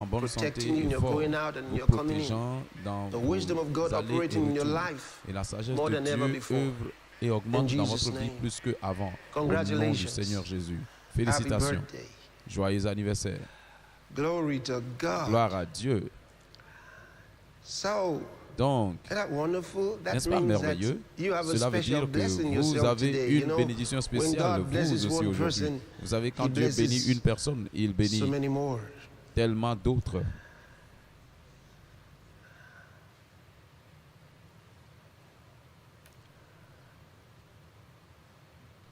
en bonne santé protecting you in et your fort, going out and vous your coming in. protégeant dans The vos wisdom of God allées et operating in your retours. life Et la sagesse more de than ever Dieu before. œuvre et augmente In dans Jesus' votre vie name. plus qu'avant. Au nom du Congratulations. Seigneur Jésus. Happy Félicitations. birthday. Joyeux anniversaire. Glory to God. Gloire à Dieu. So, Donc, isn't that wonderful? That n'est-ce pas means that merveilleux? you have a Cela veut special dire que blessing vous yourself avez today. You une know, bénédiction when spéciale, God blesses vous aussi one aujourd'hui. person, Vous savez, quand He Dieu bénit blesses une personne, il bénit so many more. tellement d'autres.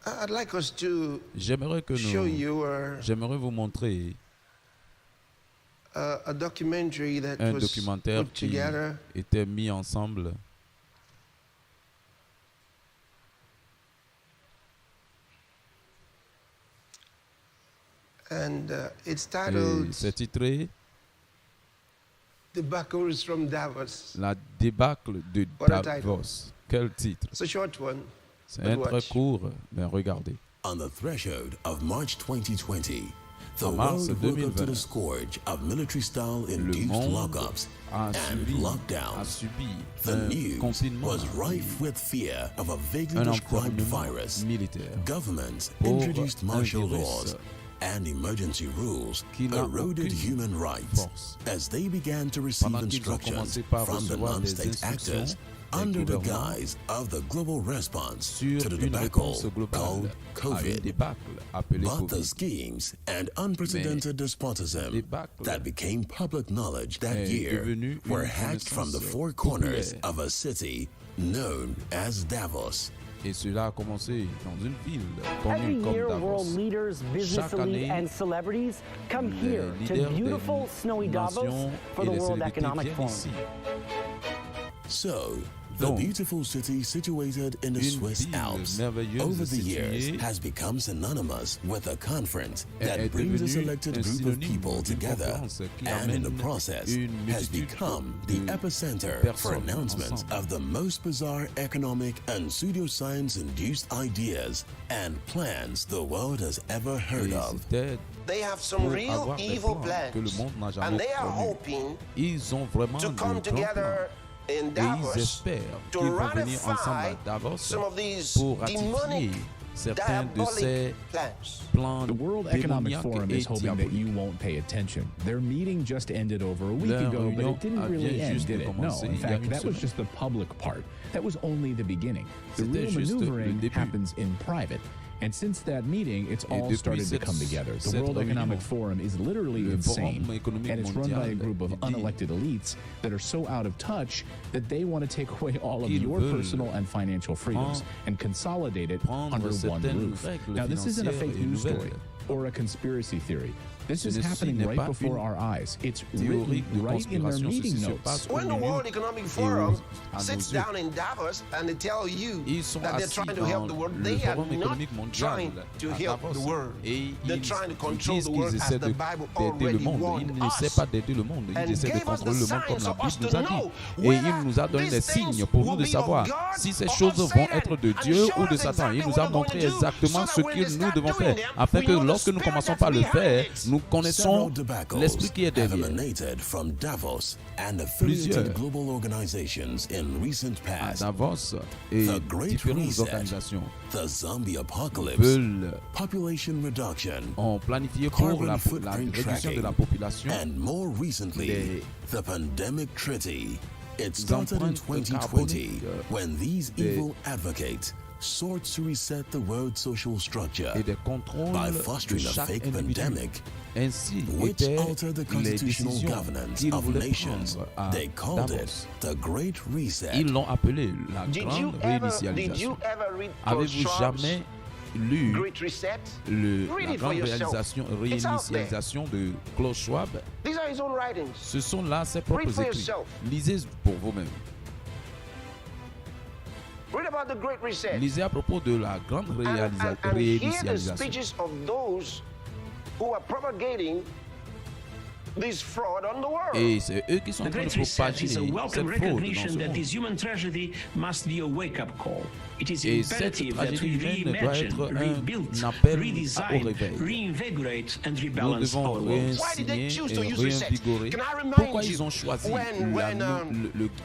I'd like us to J'aimerais vous montrer a documentary that un was documentaire put qui together. était mis ensemble. And it's Et titled c'est titré Debacle from Davos. La débâcle de What a title. Davos. Quel titre? It's a short one. C'est un But très watch. court, mais regardez. On the threshold of March 2020, the En mars world woke up to 2020, the scourge of military-style Le induced monde lockups a and subi lockdowns. The un news confinement, was rife with fear of a vaguely un described enfermement virus. militaire. Governments Pour introduced un martial virus laws and emergency rules qui n'a eroded aucune human rights force. as they began to receive Pendant qu'ils ont instructions commencé par from the recevoir des non-state actors instructions des under the gouvernements guise of the global response sur to the une debacle réponse globale called à une COVID. débâcle appelée But the COVID. schemes and unprecedented despotism débâcle that became public knowledge that est year devenu were une hatched from the connaissance four corners populaire. of a city known as Davos. Et cela a commencé dans une ville Every connue comme year, Davos. world leaders, business Chaque elite, année, and celebrities come les here to leaders beautiful, des snowy Davos nations for et the les World célébrités Economic viennent Forum. ici. So, the Donc, beautiful city situated in the une Swiss ville Alps merveilleuse over the years située has become synonymous with a conference that est brings a devenue selected un group of synonyme people d'une together conférence qui and in the amène process une has multitude become de the epicenter for personnes announcements ensemble. of the most bizarre economic and pseudoscience-induced ideas and plans the world has ever heard Et of. c'était They have some pour real avoir des evil plans que le plans. monde n'a And jamais they are connus. hoping Ils ont vraiment to de come grands together plans. in Et ils Davos espèrent to qu'ils vont venir ensemble ratify à Davos some of these pour ratifier demonic, certains de ces diabolic plans. plans The World Economic démoniaques Forum et is hoping that diaboliques. you won't pay attention. Their meeting just ended over a week Leur ago, but réunion it didn't really vient end, juste did de it? No, commencer in il y a fact, une that was semaine. just the public part. That was only the beginning. The C'était real juste le maneuvering début. happens in private. And since that meeting, it's all depuis started to cette- come together. The cette World Economic réunion, Forum is literally le insane. Forum économique And it's run by a mondial group of dit unelected elites that are so out of touch that they want to take away all of qu'ils your veulent personal and financial freedoms and consolidate it prendre under one certaines roof. règles Now, this isn't a financières fake et news nouvelles. story or a conspiracy theory. This is Ceci happening n'est right pas before une our eyes. It's théorie written de right in their conspiration. meeting Ceci se notes. passe When the au milieu World Economic et Forum à nos sits yeux. down in Davos and they tell you Ils sont that they're assis trying to dans help the world, le they are Forum not économique mondial trying to à help Davos. the world. Et They're ils trying to control disent the qu'ils world as essaient the de Bible d'aider le already monde. warned Ils n'essaient us. pas d'aider le monde. And Ils essaient de gave us the contrôler le monde comme signs la for us Bible to nous a dit. know Et whether il nous a donné these des things signes pour will nous de be of savoir God si ces or choses of vont Satan. être de And Dieu show ou de us Satan. exactly Il nous what a they're going montré to do, exactement so ce that when que they nous start devons doing faire, them, afin we que know the lorsque nous spirit commençons that's par le behind faire, it. nous Several connaissons debacles l'esprit qui est have derrière. emanated from Davos and Plusieurs affiliated global organizations in recent À past. Davos et The Great différentes Reset, organisations the zombie apocalypse, veulent population reduction, ont planifié pour carbon la footprint réduction de la tracking, population and more recently, les the pandemic treaty. It started in empreintes 2020 carboniques when these des- evil advocates sought to reset the world's social structure et des contrôles by de fostering a chaque fake individu. pandemic Ainsi which étaient altered the les constitutional décisions governance qu'ils of voulaient nations. prendre à They called Davos. it the Great Reset. Ils l'ont appelé la Did you grande ever réinitialisation. read Avez-vous Trump's jamais lu Great Reset? la Read it for grande yourself. réinitialisation de Klaus Schwab? These are his own writings. Ce sont là ses Read propres for écrits. yourself. Lisez pour vous-même. Read about the Great Reset. Lisez à propos de la grande And hear the réinitialisation. speeches of those who are propagating this fraud on the world. Et c'est eux qui sont en The train de Great Reset propager is a cette welcome fraude dans recognition ce that monde. this human tragedy must be a wake-up call. It is Et cette imperative that tragédie we humaine doit reimagine, être rebuild, un appel au redesign, réveil. reinvigorate and Nous rebalance devons our world. Why did they réinsigner choose to et use reset? réinvigorer. Can I remind Pourquoi you ils ont choisi when,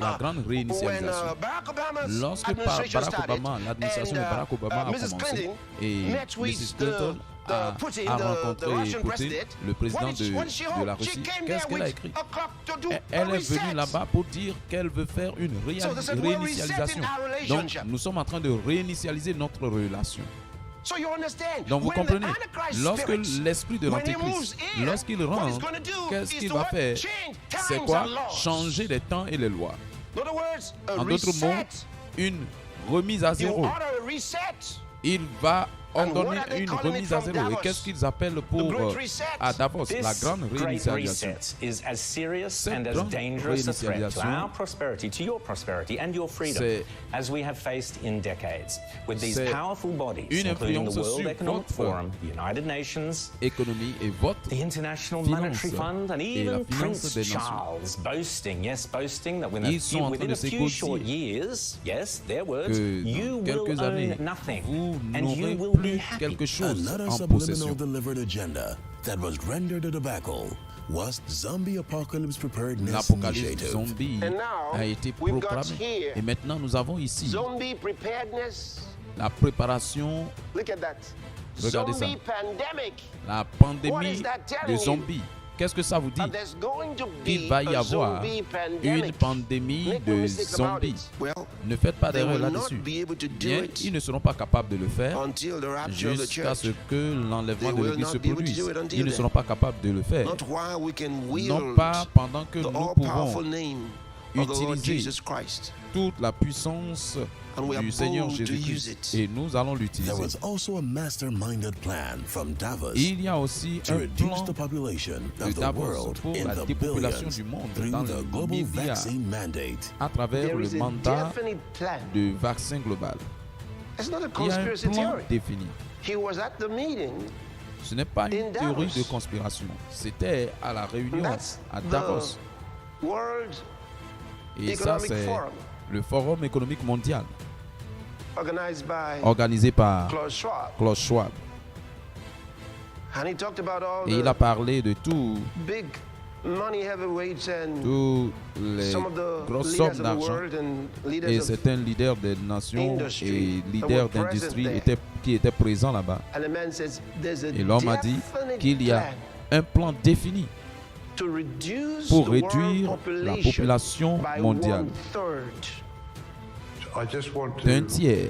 la grande réinitialisation? Barack Obama's Lorsque administration Barack started, Obama, l'administration de Barack Obama a Mrs. commencé Clinton et met with Mrs. Clinton a Putin, rencontré the Russian Poutine, president. le président What did she de la hope? She Russie. came Qu'est-ce there qu'elle a with écrit? a clock to do Elle a est venue reset. là-bas pour dire qu'elle veut faire une So they said, we're réinitialisation. resetting our Donc, relationship. nous sommes en train de réinitialiser notre relation. So you understand? Donc, vous When the comprenez, Antichrist lorsque spirit, l'esprit de when he l'Antéchrist, moves in, lorsqu'il what he's rentre, gonna do qu'est-ce is qu'il to va what? faire? Change C'est times quoi? and laws. Changer les temps et les lois. In other words, a En d'autres mots, reset. une remise à You zéro. order a reset. Il va And what ordonner are they une calling remise it à from zéro. Et Davos? qu'est-ce qu'ils appellent The pour Great Reset. à Davos, la This grande great réinitialisation? reset is as serious Cette and as grande dangerous a threat to réinitialisation, our prosperity, to your prosperity and your freedom c'est- as we have faced in decades. With these c'est powerful bodies, une including the influence World sur Economic votre Forum, the United Nations, Économie et votre the International finance Monetary Fund, and et la even finance Prince des nations. Charles boasting, yes, boasting that Ils sont en train within de a few s'égosiller short years, yes, their words, que you dans will quelques années, own nothing vous and you n'aurez will be plus happy. quelque chose Another en subliminal possession. delivered agenda that was rendered a debacle was Zombie Apocalypse Preparedness L'apocalypse Initiative. zombie And now, a été we've got proclamé. here Et maintenant, nous avons ici Zombie preparedness. la préparation, Look at that. Regardez Zombie ça. pandemic. la What pandémie is that telling de you? zombies. Qu'est-ce que ça vous dit? There's going to Il be va y a avoir zombie une pandemic. pandémie Make no de mistakes about zombies. it. Well, Ne faites pas they d'erreur will not là-dessus. be able to do Bien, it ils ne seront pas capables de le faire until the rapture of the jusqu'à ce church. que l'enlèvement They de will l'Église not se be able to produise. do it until Ils ne then. seront pas capables de le faire. Not while we can wield Non pas pendant que the nous all-powerful pouvons name of the Lord utiliser Jesus Christ. toute la puissance And we are du Seigneur bold to use Jésus-Christ it. et nous allons There l'utiliser. was also a master-minded plan from Davos Il y a aussi to un reduce plan the population de of the Davos world pour in la the dépopulation billions du monde through dans the le global milliard vaccine mandate. à travers There le is a mandat definite plan. de vaccin global. It's not a Il y a un conspiracy plan theory. défini. He was at the meeting. Ce n'est pas In une théorie Davos. de conspiration. C'était à la réunion That's à the Davos. World Et ça, Economic c'est Forum, le Forum économique mondial organized by organisé par Klaus Schwab. Klaus Schwab. And he talked about all Et il a the parlé de tous big money heavyweights and les some of the grosses leaders sommes of the d'argent. world and Et leaders of, certains leaders des nations industry et that leaders were present d'industrie there. qui étaient présents là-bas. and the man says there's a Et l'homme a dit definite qu'il y a plan un plan défini to reduce pour the world réduire la population by mondiale 1/3. I just want d'un to tiers.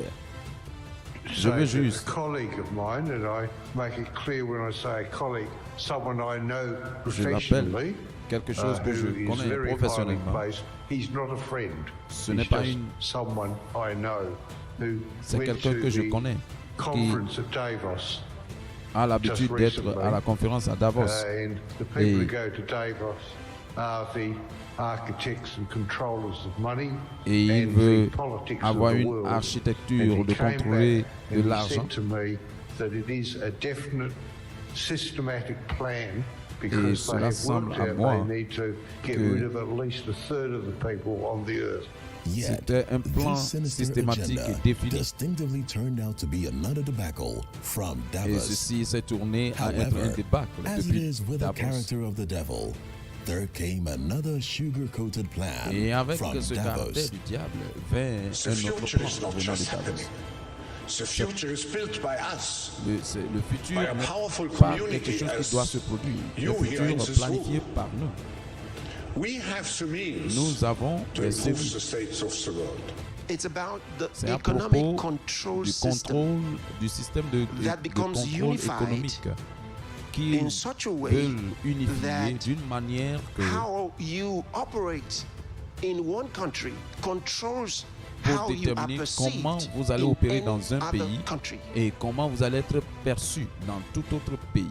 Je say veux that juste a colleague of mine, and I make it clear when I say a colleague, someone I know Je l'appelle professionally, quelque chose que je who is connais very highly professionnellement. placed. He's not a friend. Ce He's n'est pas just une- someone I know who C'est went quelqu'un to que je the connais qui conference at Davos. a l'habitude Just d'être recently. à la conférence à Davos. And the people Et- who go to Davos are the architects and controllers of money Et il and veut the politics avoir of the une world. architecture And he de came contrôler back de and he l'argent. said to me that it is a definite systematic plan Et because they cela have semble worked à out moi they need to get que rid of at least a third of the people on the earth. Yet, C'était un plan this sinister systématique agenda et défini. distinctively turned out to be another debacle from Et Davos. ceci s'est tourné à être un However, débâcle as it depuis is with the Davos. character of the devil, there came another sugar-coated plan Et avec from ce caractère Davos. du diable vint The un autre future plan is not venant de just Davos. happening. The future is built by us. Le futur By a n'est powerful pas community quelque chose as qui doit se produire. you Le here in futur this planifié room. par nous. We have the means Nous avons to les improve cellules. the states of the world. It's about the C'est à economic propos control du system contrôle du système de that becomes contrôle unified économique qui in such a way veulent unifier that d'une manière que how you operate in one country controls pour how you are déterminer perceived comment vous allez in opérer any dans un other pays country, et comment vous allez être perçu dans tout autre pays.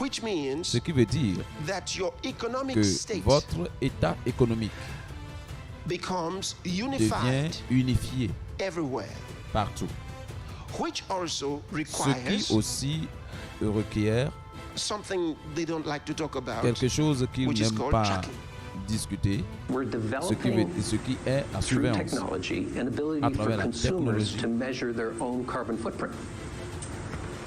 which means Ce qui veut dire that your economic que state votre état économique becomes devient unified unifié everywhere, partout. which also Ce requires qui aussi requiert something they don't like to talk about, quelque chose qu'ils which is n'aiment called pas tracking. discuter, We're ce qui est la through surveillance technology and à ability for travers la consumers technologie. to measure their own carbon footprint.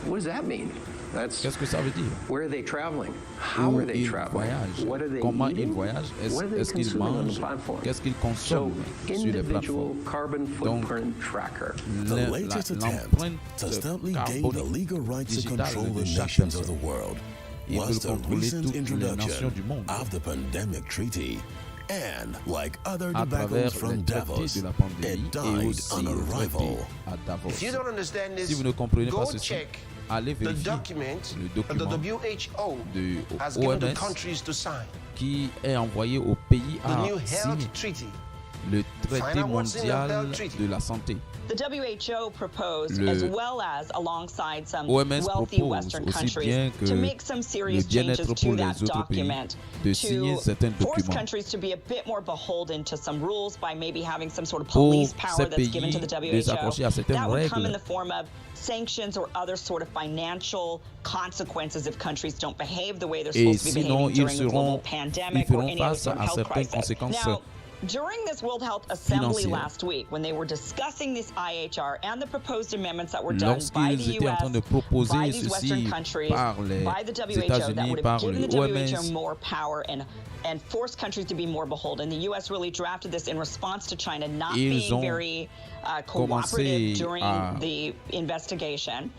What does that mean? That's Qu'est-ce que ça veut dire? where are they traveling? How Où are they ils traveling? voyagent, What are they comment ils eating? voyagent, What are they est-ce qu'ils consuming on the mangent, platform? qu'est-ce qu'ils So, consomment sur les individual plateformes. carbon Donc, footprint tracker. The latest attempt l'empreinte to steadily gain the carbonique legal rights to digitale control de the chaque nations of personne. the world Ils was veulent the contrôler recent toutes les nations introduction du monde. of the pandemic treaty. And like other À travers debacles les from traités Davos, de la pandémie it et died aussi on le traité arrival. à Davos. If you don't understand Si this, vous ne comprenez pas go ceci, check allez the vérifier document le that the document WHO de has given to OMS countries to sign. qui est envoyé au pays The à new signer health treaty. le Find traité out what's in the mondial health treaty. de la santé. The WHO proposed, Le as well as alongside some OMS wealthy propose Western aussi countries, bien que to make some serious le bien-être changes pour to les that autres pays document, de signer to certains force documents countries to be a bit more beholden to some rules by maybe having some sort of pour police power ces that's given to pays the de s'accrocher WHO. à certaines That would come in règles the form of sanctions or other sort of financial consequences if countries don't behave the way they're et supposed to be sinon behaving ils during a global ils pandemic or feront any other face sort of à health certaines crisis. conséquences Now, during this World Health Assembly financières. last week, when they were discussing this IHR and the proposed amendments that were done by Lorsqu'ils the étaient en train de US, by proposer these Western ceci countries, par les by the WHO, that États-Unis, would have par given le the WHO OMS, more power and forced countries to be more beholden. The US really drafted this in response to China not Ils being ont very commencé cooperative during à the investigation.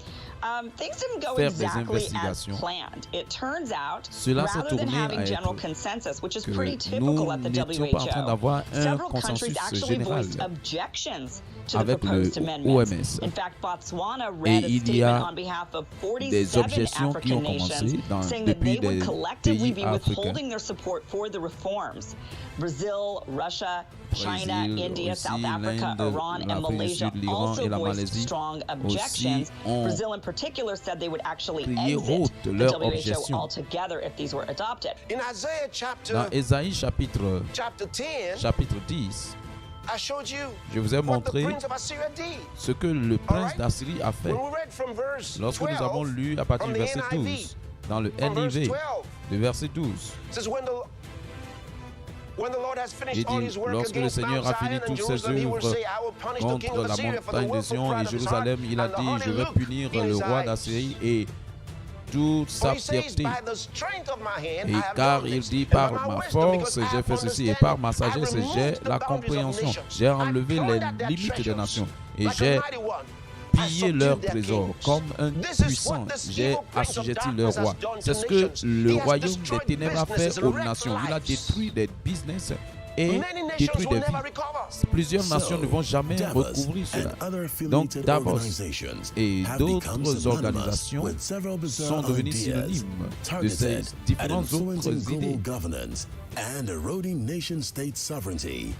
Things didn't go faire des exactly as investigations. planned. It turns out, Cela s'est rather than tourné having à general être consensus, which is que pretty nous typical at the n'étions pas en train WHO, d'avoir un several consensus countries actually général voiced objections to the avec proposed le amendments. OMS. In fact, Botswana Et read a il y statement a on behalf of des 47 objections qui ont African commencé nations saying that depuis they would des collectively pays be africains. withholding their support for the reforms. Brazil, Russia, China, Brésil, India, aussi, South Africa, l'Inde, Iran, and l'Afrique du Malaysia Sud, l'Iran also et la voiced Malaisie strong objections. ont Brazil in particular said they would actually crié exit haute the leur WHO objection. altogether if these were adopted. In Isaiah chapter, Dans Ésaïe chapitre 10, chapitre 10, I showed you je vous ai what the montré prince of Assyria did. ce que le prince Alright. d'Assyrie a fait. When we read from verse Lorsque 12, nous avons lu à partir from du the verset NIV, 12, dans le from verse NIV, 12, le verset 12, it says when the Lord has finished il all dit, his work lorsque le against Seigneur Mount a fini Zion and toutes ses Jerusalem, he will œuvres say, I will punish the king contre of la Assyria for the montagne de willful Sion pride et of his heart Jérusalem, il a and the dit, haughty je vais look punir in le his roi eyes. d'Assyrie et toute sa For he says, fierté. by the strength of my hand, I Et have car done il this. dit, And par by my ma wisdom, force, because I j'ai have fait ceci, et understanding, par ma I sagesse, removed j'ai the la boundaries of compréhension. nations. J'ai I enlevé plucked les at their limites des treasures. nations et Like a j'ai mighty one, I pillé subdued leurs their trésors kings. comme un This is puissant. what this J'ai evil prince of assujetti darkness leurs has rois. done to C'est ce que nations. le He has royaume des destroyed ténèbres a fait businesses, aux wrecked nations. Il a lives. détruit des business et Many nations détruit will des never vies. recover. Plusieurs nations ne vont jamais Davos recouvrir cela. and other Donc affiliated Davos organizations et have d'autres become synonymous organisations with several bizarre sont devenues ideas synonymes de ces targeted at différentes influencing autres global idées. governance and eroding nation-state sovereignty.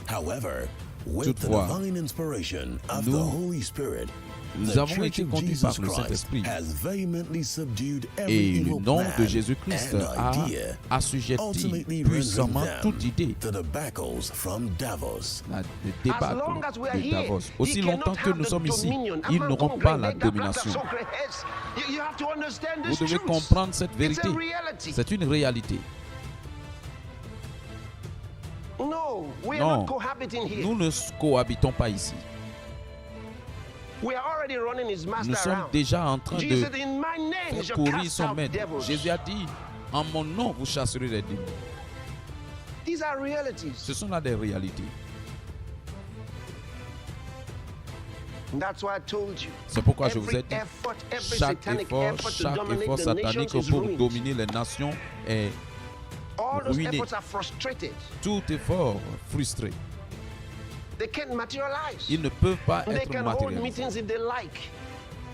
However, with the Toutefois, divine inspiration of the nous- Holy Spirit, nous the avons Church été of conduits Jesus par le Christ Saint-Esprit. has vehemently subdued every Et le evil nom plan de Jésus-Christ and a idea, assujetti ultimately puissamment rendering toute them idée. the debacles from Davos. Le As débâcle long as we are de here, Davos. he Aussi cannot longtemps que have nous the sommes ici, dominion. ils Among n'auront pas la congregate, that domination. black sacred heads. You have to understand Vous this devez truth. comprendre cette It's vérité. a reality. C'est une réalité. No, we are Non, not cohabiting here. nous ne cohabitons pas ici. We are already running his Nous master sommes around. déjà en train Jesus de said, in my name you faire shall courir cast son out maître. devils. Jésus a dit, en mon nom, vous chasserez les démons. These are realities. Ce sont là des réalités. And that's why I told you. C'est pourquoi je vous ai Every dit, effort, every chaque satanic effort effort to dominate the satanique nations is pour ruined. dominer les nations est All those ruiné. efforts are frustrated. tout effort frustré. They can't materialize. Ils ne peuvent pas They être can hold matérialisés. meetings if they like.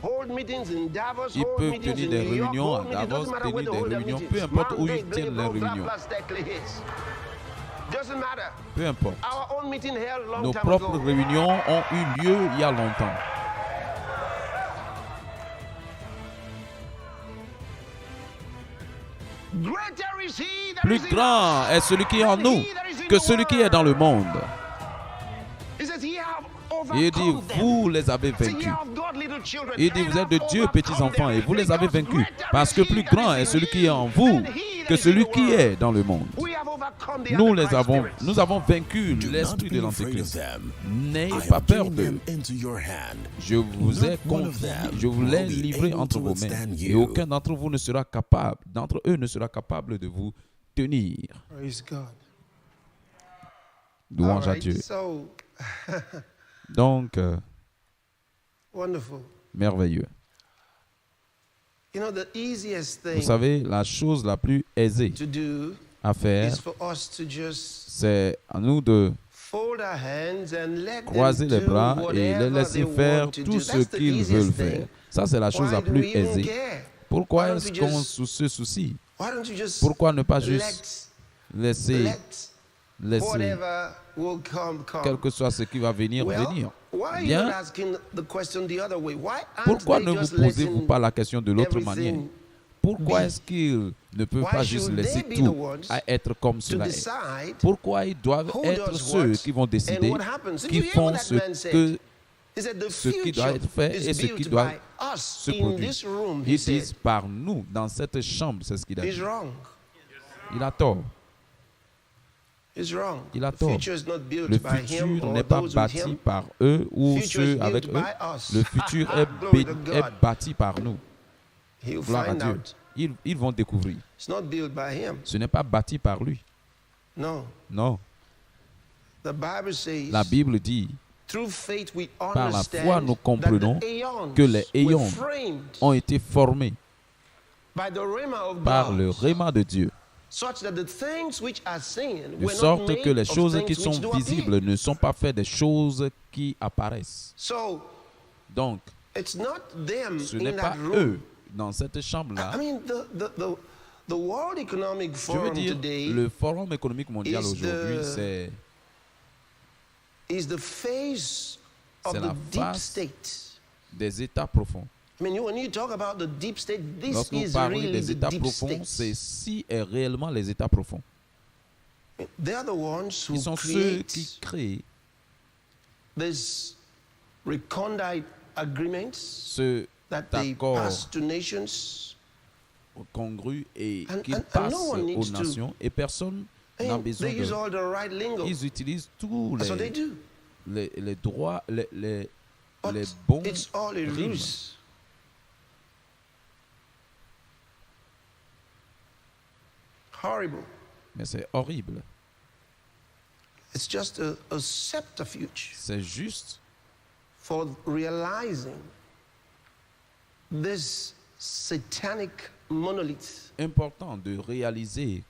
Hold meetings in Davos, Ils hold peuvent meetings tenir in des New York, réunions à hold meetings. Davos, Doesn't matter where tenir they des hold their réunions, meetings. peu importe où Monday, ils tiennent blah, leurs blah, réunions. blah, blah, doesn't matter. Peu importe. Our own meeting held long Nos time propres ago. réunions ont eu lieu il y a longtemps. Greater is he that Plus is in grand us est celui qui est en than nous he that is in que the celui qui est dans le world. monde. He says, ye have Il dit, overcome them. vous les avez So ye vaincus. have got little Il dit, vous êtes de Dieu, petits-enfants, et vous les avez vaincus, parce que plus grand est celui qui est en vous que celui qui est dans le monde. Nous avons vaincu l'esprit de l'Antéchrist. N'ayez pas peur d'eux. Je vous ai confié, je vous l'ai livré entre vos mains, et aucun d'entre eux ne sera capable de vous tenir. Louange à Dieu. Donc, merveilleux. Vous savez, la chose la plus aisée à faire, c'est à nous de croiser les bras et les laisser faire tout ce qu'ils veulent faire. Ça, c'est la chose la plus aisée. Pourquoi est-ce qu'on se soucie? Pourquoi ne pas juste laisser quel que soit ce qui va venir. Bien, pourquoi ne vous posez-vous pas la question de l'autre manière? Pourquoi est-ce qu'ils ne peuvent pas juste laisser tout à être comme cela est? Pourquoi ils doivent être ceux qui vont décider, qui font ce qui doit être fait et ce qui doit se produire? Ils disent par nous, dans cette chambre, c'est ce qu'il a dit. Il a tort. Il a tort. Le futur n'est pas bâti par eux ou ceux avec eux. Le futur est bâti par nous. Gloire à Dieu. Ils vont découvrir. Ce n'est pas bâti par lui. Non. La Bible dit, par la foi, nous comprenons que les éons ont été formés par le réma de Dieu, de sorte que les choses qui sont visibles ne sont pas faites des choses qui apparaissent. Donc, ce n'est pas eux dans cette chambre-là. Je veux dire, le Forum économique mondial aujourd'hui, c'est la face des États profonds. Lorsque vous parlez des États profonds, c'est si et réellement les États profonds. Ils sont ceux qui créent ce accord congru et qu'ils passent aux nations, et personne n'a besoin de... Ils utilisent tous les droits, les bons rimes. Mais c'est horrible. C'est juste for realizing this satanic monolith. Important de réaliser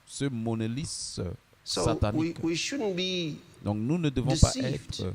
ce monolithe satanique. We shouldn't be Donc nous ne devons pas être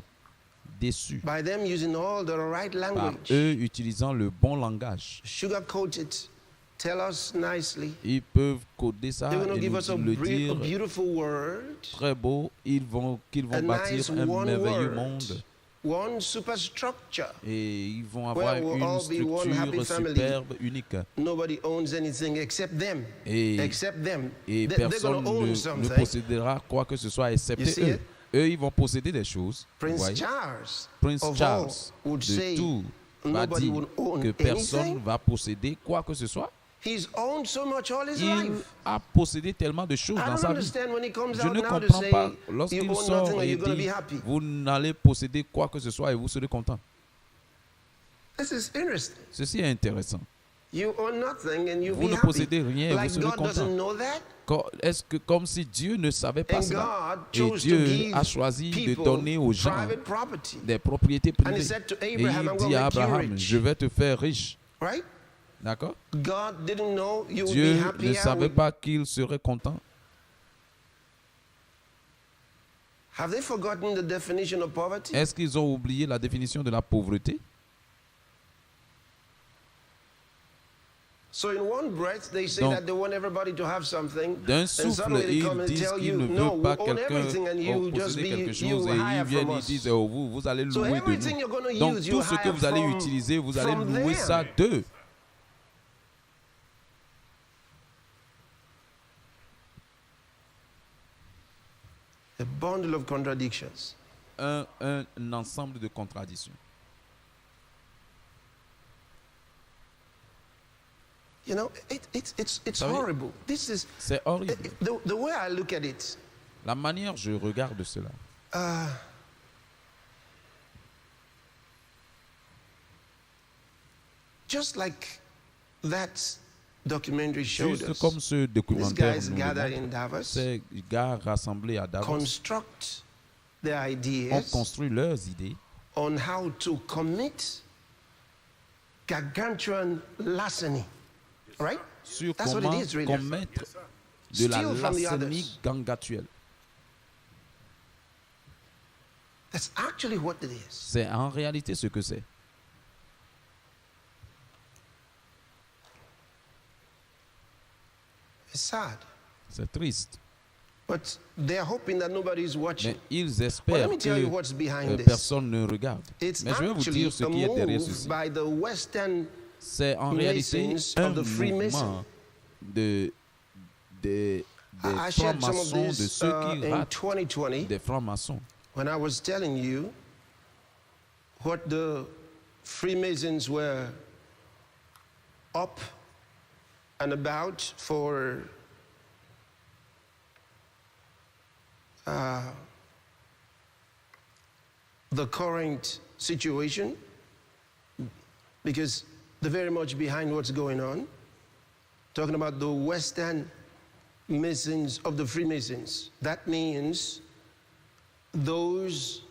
déçus by them using all the right par language. eux utilisant le bon langage. Sugarcoat it. Tell us nicely. Ils peuvent coder ça They're going et to give us nous le a dire beautiful word. très beau. Qu'ils vont bâtir nice un one merveilleux word. monde. One superstructure. Et ils vont avoir Where we'll une all be one happy structure family. superbe, unique. Nobody owns anything except them. Except them. Et They're personne going to own ne something. possédera quoi que ce soit excepté You see eux. it? Eux, ils vont posséder des choses. Prince Vous voyez? Charles, Prince of Charles all, would de say tout va nobody dire would own que personne anything. ne va posséder quoi que ce soit. He's owned so much all his Il life. a possédé tellement de choses I dans don't sa vie. understand when he comes Je out ne now to comprends say pas you lorsqu'il own sort nothing and et you're going to dit be happy. vous n'allez posséder quoi que ce soit et vous serez content. This is interesting. Ceci est intéressant. You own nothing and you'll Vous be ne happy. possédez rien et Like vous serez God doesn't content. know that? Est-ce que comme si Dieu ne savait pas And cela? God Et chose to Dieu give a choisi de people donner aux gens private property. des propriétés And he privées. said to Et Abraham, il I'm dit going à to make you Abraham, rich. je vais te faire riche. Right? D'accord? God didn't know you would Dieu be ne happy. savait pas qu'il serait content. Have they forgotten the definition of poverty? Est-ce qu'ils ont oublié la définition de la pauvreté? So in one breath, they say Donc, that they want everybody to have something. d'un And souffle, suddenly they come ils and disent tell qu'ils you, ne no, veulent we pas own everything and quelqu'un you just posséder quelque be, chose you et hire ils viennent from et us. disent oh, vous allez So louer de everything you're nous. going to Donc use, you tout ce que hire vous allez from- utiliser, vous allez from louer them. ça d'eux. A bundle of contradictions. Un ensemble de contradictions. You know, it's savez, horrible. This is c'est horrible. the way I look at it. La manière je regarde cela. Just like that documentary showed Juste us, comme ce these documentaire guys nous le gathered in montre, Davos, ces gars rassemblés à Davos construct their ont ideas construit leurs idées on how to commit gargantuan larceny, right? sur That's what comment it is, really. commettre de la Steal from the larcénie others. gangatuelle. That's actually what it is. C'est en réalité ce que c'est. It's sad. C'est triste. But they're hoping that nobody is watching. Mais ils Well, let espèrent me tell you que what's behind this. personne ne regarde. It's Mais je vais vous actually dire ce a qui est derrière move ceci. by the Western C'est en réalité Masons un of the Freemasons. mouvement des I shared some of francs-maçons, de this ceux qui in ratent 2020 des francs-maçons. when I was telling you what the Freemasons were up and about for the current situation, because they're very much behind what's going on. Talking about the Western Masons of the Freemasons. That means those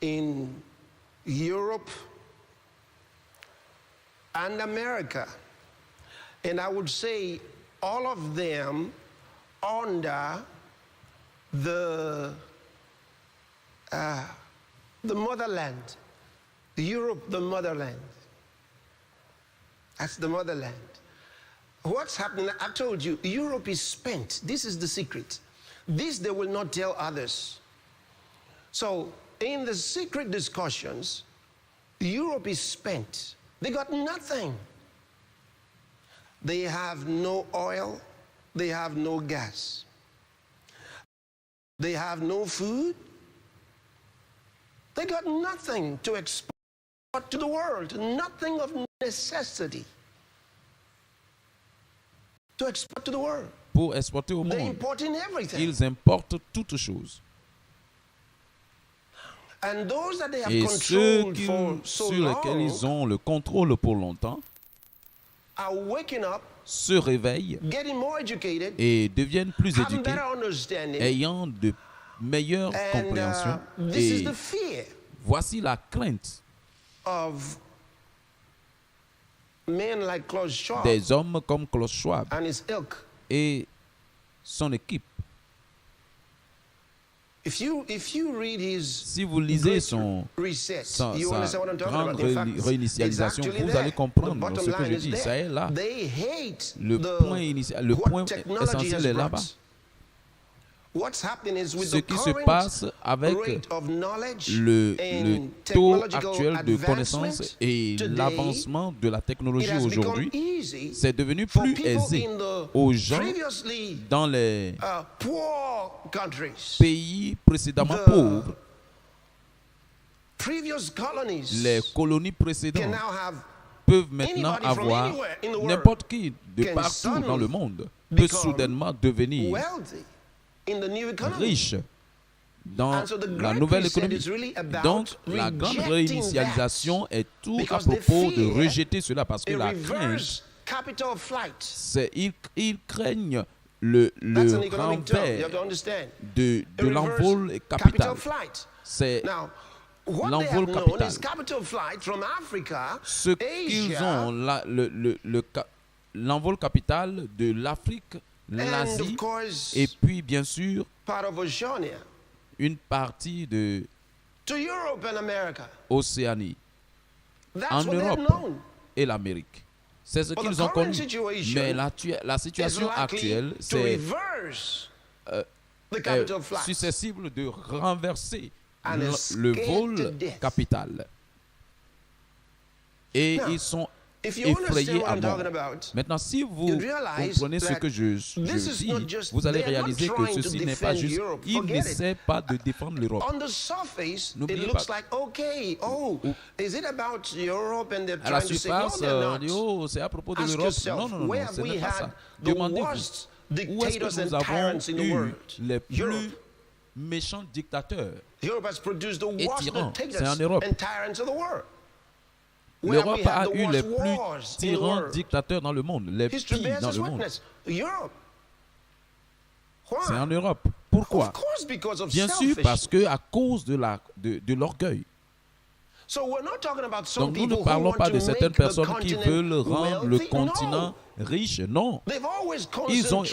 in Europe and America. And I would say all of them under the motherland. Europe, the motherland. That's the motherland. What's happening? I told you, Europe is spent. This is the secret. This they will not tell others. So, in the secret discussions, Europe is spent. They got nothing. They have no oil. They have no gas. They have no food. They got nothing to export to the world. Nothing of necessity to export to the world. Pour exporter au They monde, importing everything. ils importent toutes choses. And those that they have Et ceux controlled for so sur lesquels ils long ont le contrôle pour longtemps are waking up, se réveillent getting more educated, et deviennent plus having éduqués, better understanding. ayant de meilleures And compréhensions. this is Et the fear voici la crainte of men like Klaus Schwab des hommes comme Klaus Schwab and his ilk. et son équipe. If you read his Si vous lisez great reset, sa you understand what I'm talking grande about. In fact, it's réinitialisation, actually vous there. allez The comprendre bottom ce que line je is dis. there. Ça est là. They hate Le what point technology essentiel has est là-bas. brought. What's happening is with Ce the qui se current passe avec rate of knowledge le and taux technological actuel de connaissance advancement et today, l'avancement de la it technologie has become aujourd'hui, easy c'est devenu for plus people aisé in the aux gens previously dans les poor countries, pays précédemment The pauvres, previous colonies, les colonies can précédentes now have peuvent maintenant anybody from avoir anywhere in the world n'importe qui de can partout dans le suddenly monde peut become soudainement devenir wealthy in the new economy. riche dans And so the la Great nouvelle Reset économie. is really about Donc, la grande rejecting réinitialisation est tout à Because they propos de fear rejeter cela parce que a la reverse crainte, capital flight. c'est ils craignent le That's an economic term. You have renvers to understand. de A reverse l'envol capital capital. flight. C'est Now, what they l'envol have known capital. is capital flight from Africa, ce qu'ils Asia, ont, l'envol capital de l'Afrique, and l'Asie, of course, et puis bien sûr part of Oceania, une partie de to Europe and America. Océanie, That's en what they have Europe known. et l'Amérique. C'est ce But qu'ils the ont current connu. situation Mais la situation is likely actuelle, to c'est reverse the capital flight susceptible de renverser and le escape to vol death. capital. Et Now, ils sont effrayés à mort. Maintenant, si vous comprenez ce que je dis, vous allez réaliser que ceci n'est pas juste. Ils n'essaient pas de défendre l'Europe. N'oubliez pas. À la surface, on dit, oh, c'est à propos de l'Europe. Non, non, non, ce n'est pas ça. Demandez-vous, où est-ce que nous avons eu les plus méchants dictateurs et tyrans? C'est en Europe. L'Europe a eu les plus tyrans dictateurs dans le monde, les pires dans le monde. C'est en Europe. Pourquoi? Bien sûr, parce que à cause de l'orgueil. Donc nous ne parlons pas de certaines personnes qui veulent rendre le continent riche. Non. Ils ont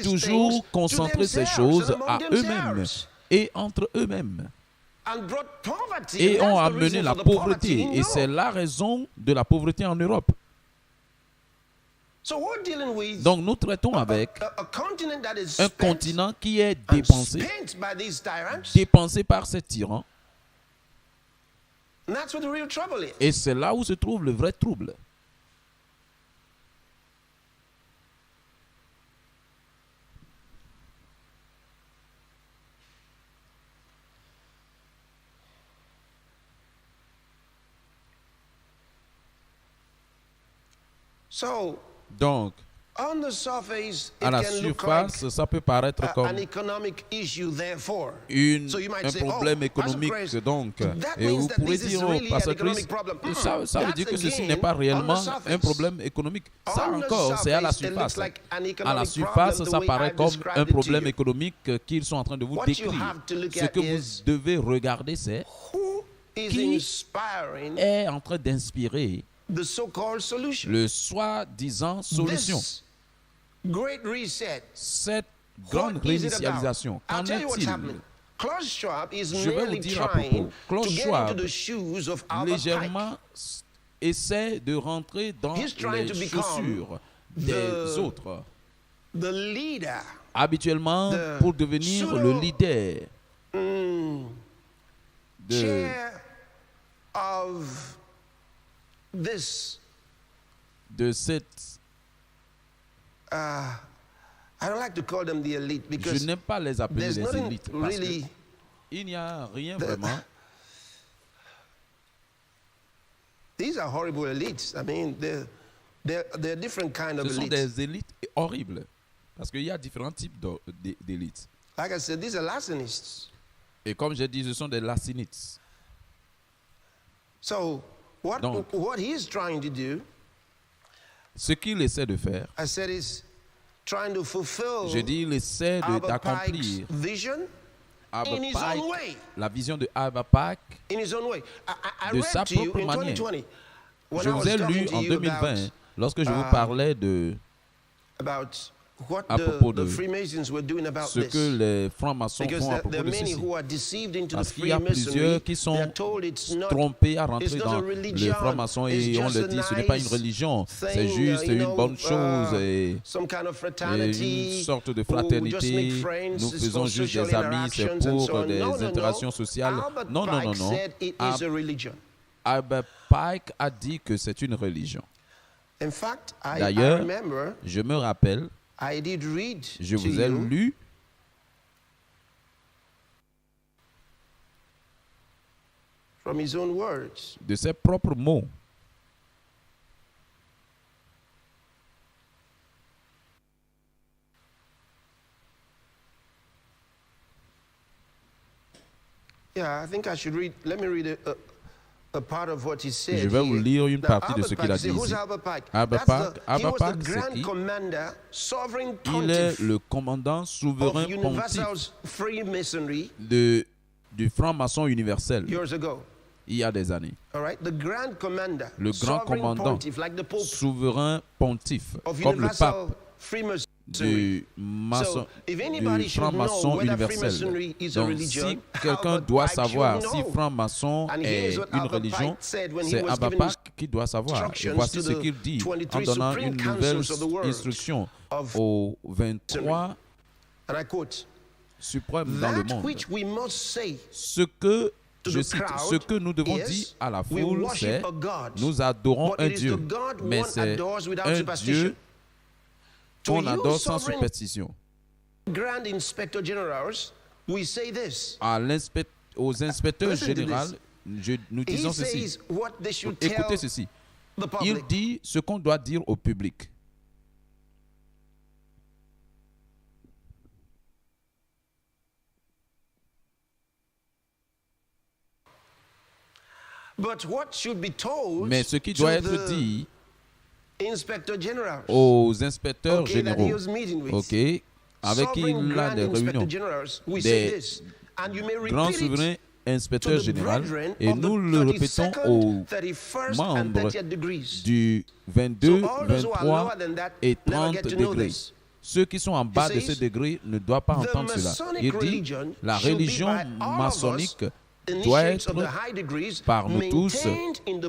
toujours concentré ces choses à eux-mêmes et entre eux-mêmes. Et ont amené la pauvreté. Et c'est la raison de la pauvreté en Europe. Donc nous traitons avec un continent qui est dépensé par ces tyrans. Et c'est là où se trouve le vrai trouble. Donc, à la surface, ça peut paraître comme un problème économique. Donc, et vous pourrez dire, oh, Pasteur Chris, ça veut dire que ceci n'est pas réellement un problème économique. Ça encore, c'est à la surface. À la surface, ça paraît comme un problème économique qu'ils sont en train de vous décrire. Ce que vous devez regarder, c'est qui est en train d'inspirer le soi-disant solution. Cette grande réinitialisation, qu'en est-il? Je vais vous dire à propos. Klaus Schwab légèrement essaie de rentrer dans les chaussures des autres. Habituellement, pour devenir le leader de cette... I don't like to call them the elite because je n'aime pas les appeler les élites parce qu'il n'y a rien vraiment. These are horrible elites. I mean, they're different kind of elites. Ce sont des élites horribles parce qu'il y a différents types d'élites. Like I said, these are Lacinists. Et comme j'ai dit, ce sont des Lacinites. So what he's trying to do, ce qu'il essaie de faire, I said, is trying to fulfill je dis, il essaie d'accomplir la vision de Albert Pike de sa propre manière. Je vous ai lu en 2020, lorsque je vous parlais à propos de ce que les francs-maçons font à propos de ceci. Parce qu'il y a plusieurs qui sont trompés à rentrer dans les francs-maçons et on leur dit ce n'est pas une religion, c'est juste une bonne chose et une sorte de fraternité. Nous faisons juste des amis, c'est pour des interactions sociales. Non, non, non, non. Albert Pike a dit que c'est une religion. D'ailleurs, je me rappelle, je vous ai lu de ses propres mots. Yeah, I think I should read. Let me read a part of what he said. Je vais vous lire une partie de ce qu'il a dit ici. Albert Pike, c'est qui? Il est le commandant souverain pontife du franc-maçon universel il y y a des années. Le grand commandant souverain pontife, comme le pape du franc-maçon universel. Donc, si quelqu'un doit savoir si franc-maçon est une religion, c'est Albert Pike qui doit savoir. Et voici ce qu'il dit en donnant une nouvelle instruction aux 23 suprêmes dans le monde. Ce que Je cite, ce que nous devons dire à la foule, c'est nous adorons un Dieu, mais c'est un Dieu qu'on adore sans superstition. Aux inspecteurs généraux, nous disons ceci. Écoutez ceci. Il dit ce qu'on doit dire au public. Mais ce qui doit être dit aux inspecteurs généraux, avec qui il a des réunions, des grands souverains inspecteurs généraux, et nous le répétons aux membres du 22, 23 et 30 degrés. Ceux qui sont en bas de ce degré ne doivent pas entendre cela. Il dit, la religion maçonnique doit être par nous tous,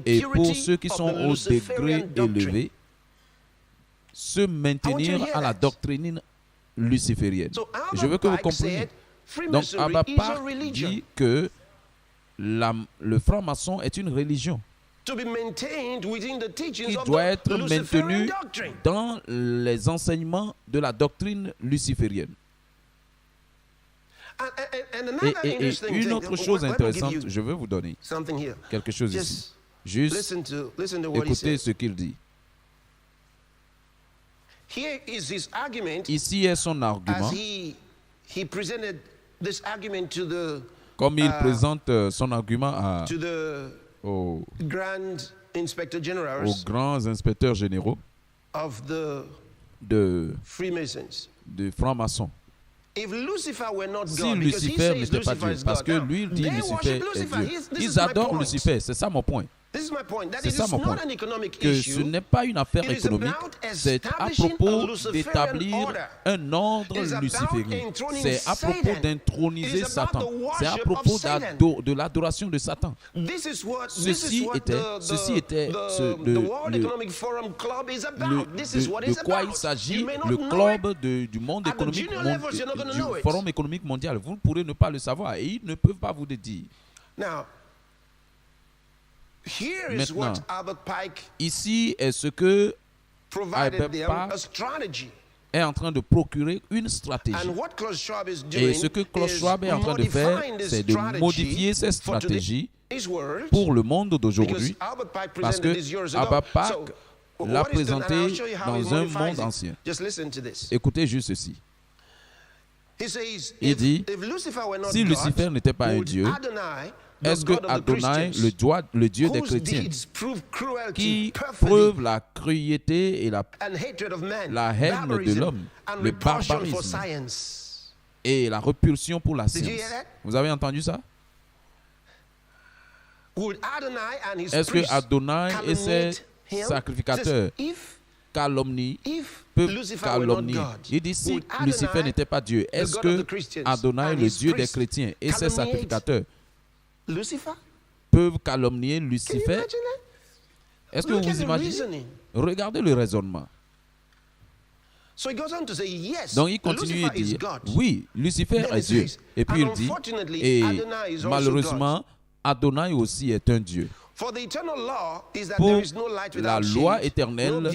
et pour ceux qui sont au degré élevé, se maintenir à la doctrine luciférienne. Je veux que vous compreniez. Donc, Abba Park dit que le franc-maçon est une religion qui doit être maintenue dans les enseignements de la doctrine luciférienne. Et une autre chose intéressante, je veux vous donner quelque chose ici. Juste écoutez ce qu'il dit. Ici est son argument. Comme il présente son argument aux grands inspecteurs généraux de francs-maçons. Si Lucifer n'était pas Dieu, parce que lui il dit Lucifer est Dieu. Ils adorent Lucifer, c'est ça mon point. C'est ça mon point. Que ce n'est pas une affaire économique, c'est à propos d'établir un ordre luciférien. C'est à propos d'introniser Satan. C'est à propos de l'adoration de Satan. Ceci était de quoi il s'agit, le club du monde économique, du Forum économique mondial. Vous ne pourrez ne pas le savoir et ils ne peuvent pas vous le dire. Maintenant, ici est ce que Avec Pasteur est en train de procurer une stratégie. Et ce que Klaus Schwab est en train de faire, c'est de modifier cette stratégie pour le monde d'aujourd'hui, parce que Abba Park l'a présenté dans un monde ancien. Écoutez juste ceci. Il dit, si Lucifer n'était pas un Dieu, est-ce que Adonai, le Dieu des chrétiens, qui prouve la cruauté et la haine de l'homme, le barbarisme et la repulsion pour la science? Vous avez entendu ça? Est-ce que Adonai et ses sacrificateurs peuvent calomnier? Il dit, si Lucifer n'était pas Dieu, est-ce que Adonai, le Dieu des chrétiens, et ses sacrificateurs peuvent calomnier Lucifer? Est-ce que vous vous imaginez? Regardez le raisonnement. Donc il continue à dire, oui, Lucifer est Dieu. Et puis il dit, et malheureusement, Adonai aussi est un Dieu. Pour la loi éternelle,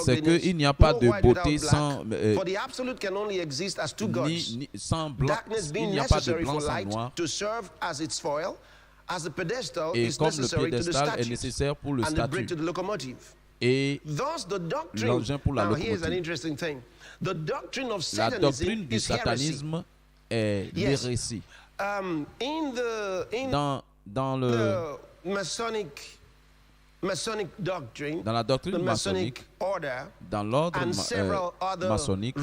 c'est qu'il n'y a pas de beauté sans blanc, il n'y a pas de blanc sans noir. Et comme le piédestal est nécessaire pour le statut et l'engin pour la locomotive. La doctrine du satanisme est l'hérésie. Dans la doctrine maçonnique, dans l'ordre maçonnique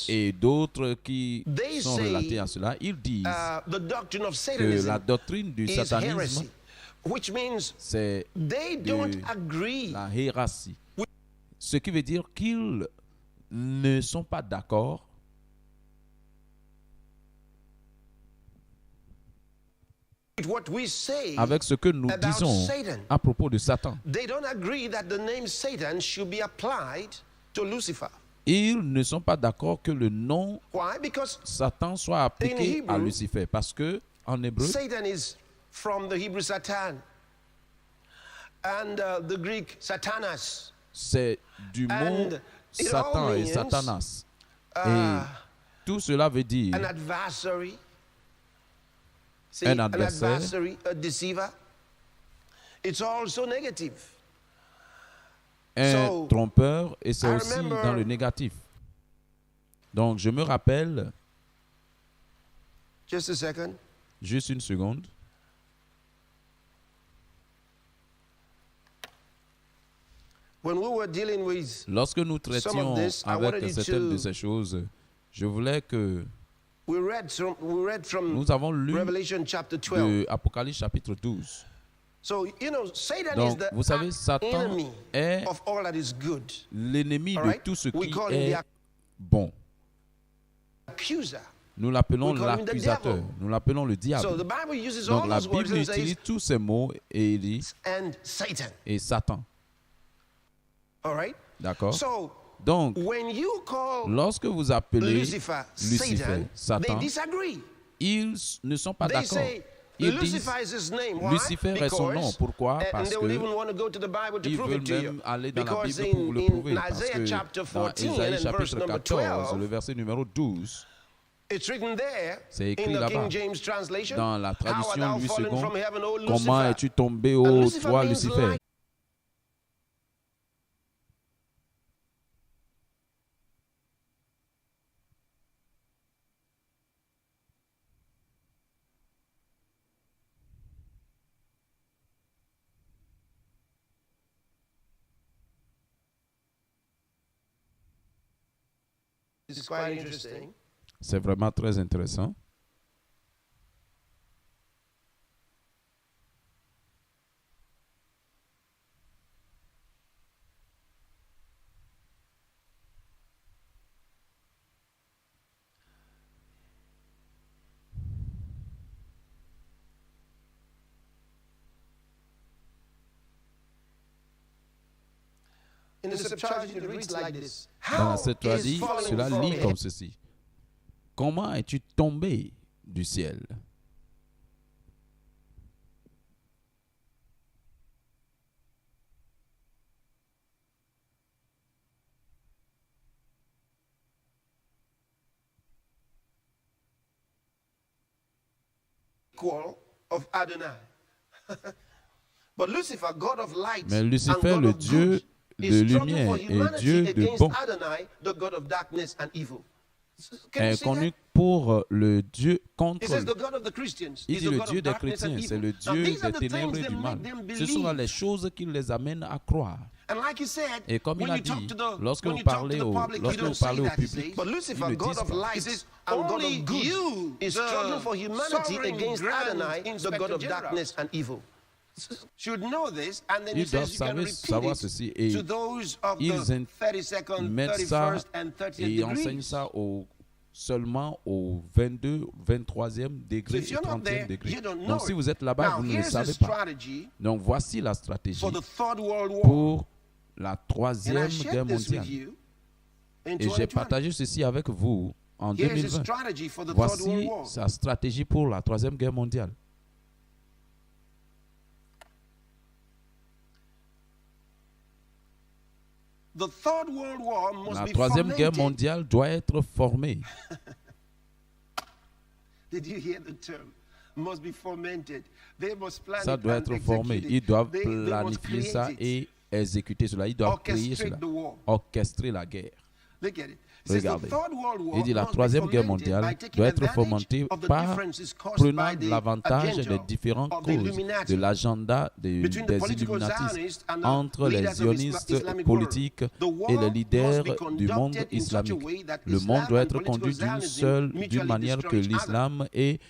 et d'autres qui sont relatés à cela, ils disent que la doctrine du satanisme, c'est la hérésie. Ce qui veut dire qu'ils ne sont pas d'accord avec ce que nous disons à propos de Satan. Ils ne sont pas d'accord que le nom Satan soit appliqué à Lucifer, parce que en hébreu, from the Hebrew Satan and the Greek Satanas. C'est du mot Satan et Satanas. Et tout cela veut dire an adversary, un adversaire, a deceiver. It's also negative. un trompeur, et c'est aussi dans le négatif. Donc, je me rappelle, just a second. Juste une seconde. When we were dealing with Lorsque nous traitions avec certaines de ces choses, je voulais que nous avons lu de Apocalypse chapitre 12. So, you know, Satan Donc, is the vous savez, Satan enemy est of all that is good. l'ennemi All de right? tout ce We qui call him est the bon. accuser. Nous l'appelons We call him the l'accusateur. devil. Nous l'appelons le diable. So the Bible uses Donc all la those words Bible and says, utilise tous ces mots et il dit and Satan. et Satan. All right? D'accord? So Donc, when you call lorsque vous appelez Lucifer Lucifer, Satan, they Satan, disagree. ils ne sont pas They d'accord. say Ils disent Lucifer is his name. Why? Lucifer est son nom. Because, Pourquoi? and Parce they will even want to go to the Bible to ils prove veulent it to you. même aller dans la Because Bible pour vous le prouver. in Parce Isaiah que chapter dans 14 Isaïe and verse chapitre number 14, le 12, verset numéro 12, it's written there c'est écrit in the là-bas, King James translation. dans la How art traduction thou Louis fallen from II, heaven, O comment Lucifer? es-tu tombé, And ô Lucifer toi means Lucifer? light. This is quite interesting. C'est vraiment très intéressant. In the Septuagint, it reads like this. Dans How la Septuagint, is falling cela from lit heaven? comme ceci. Comment es-tu tombé du ciel? Equal of Adonai. But Lucifer, God of light Mais and Lucifer, God le of Dieu good, de is struggling lumière for et humanity Dieu de against bon Adonai, the God of darkness and evil. Can you est see connu that? pour le Dieu contre. It says the God of the Christians Il is dit the le God Dieu of des darkness and chrétiens, c'est evil. le Now, Dieu these are des the ténèbres things et du that mal. make them Ce sont là believe. les choses qui les amènent à croire. And like he said, Et comme il when a you talk dit, to the, lorsque when vous you talk to parlez the au, public, you lorsque don't vous say parlez au that, he public, says. But ils Lucifer, ne God disent of pas. light and God of good, is struggling for humanity against Adonai, the God of darkness and evil. Should know this, and then he Ils doivent says you can savoir repeat ceci it et to those of the ils 32nd, mettent ça 31st, and 30th et enseignent degrees. ça seulement au 22, 23e degré So if et you're not 30e there, degré. you don't know Donc si it. vous êtes là-bas, Now, vous ne le here's the savez pas. strategy Donc voici la stratégie for the Third World War. pour la And troisième I guerre shared this with mondiale. you in Et j'ai 2020. partagé ceci avec vous en Here's the 2020. strategy for the Third Voici World War. sa stratégie pour la troisième guerre mondiale. The Third World War must La be troisième guerre fomented. mondiale doit être formée. Did you hear the term? Must be fomented. They must plan Ça it doit and être execute formé. it. Ils doivent They must planifier create ça it. et exécuter cela. Ils doivent créer Orchestrate cela. the war. Orchestrer la guerre. Look at it. It says the Regardez. Third World War Il dit la must be troisième guerre fomented by mondiale taking doit être advantage fomentée of the par differences caused prenant by the l'avantage agenda des différentes of the causes Illuminati de l'agenda between the des political illuminatistes Zionists and the entre les leaders of sionistes Islamic politiques world. The war et les leaders must be du monde conducted in such a way islamique. that Le Islam monde doit and être political conduit Zionism d'une mutually manière que destroy each other. l'islam et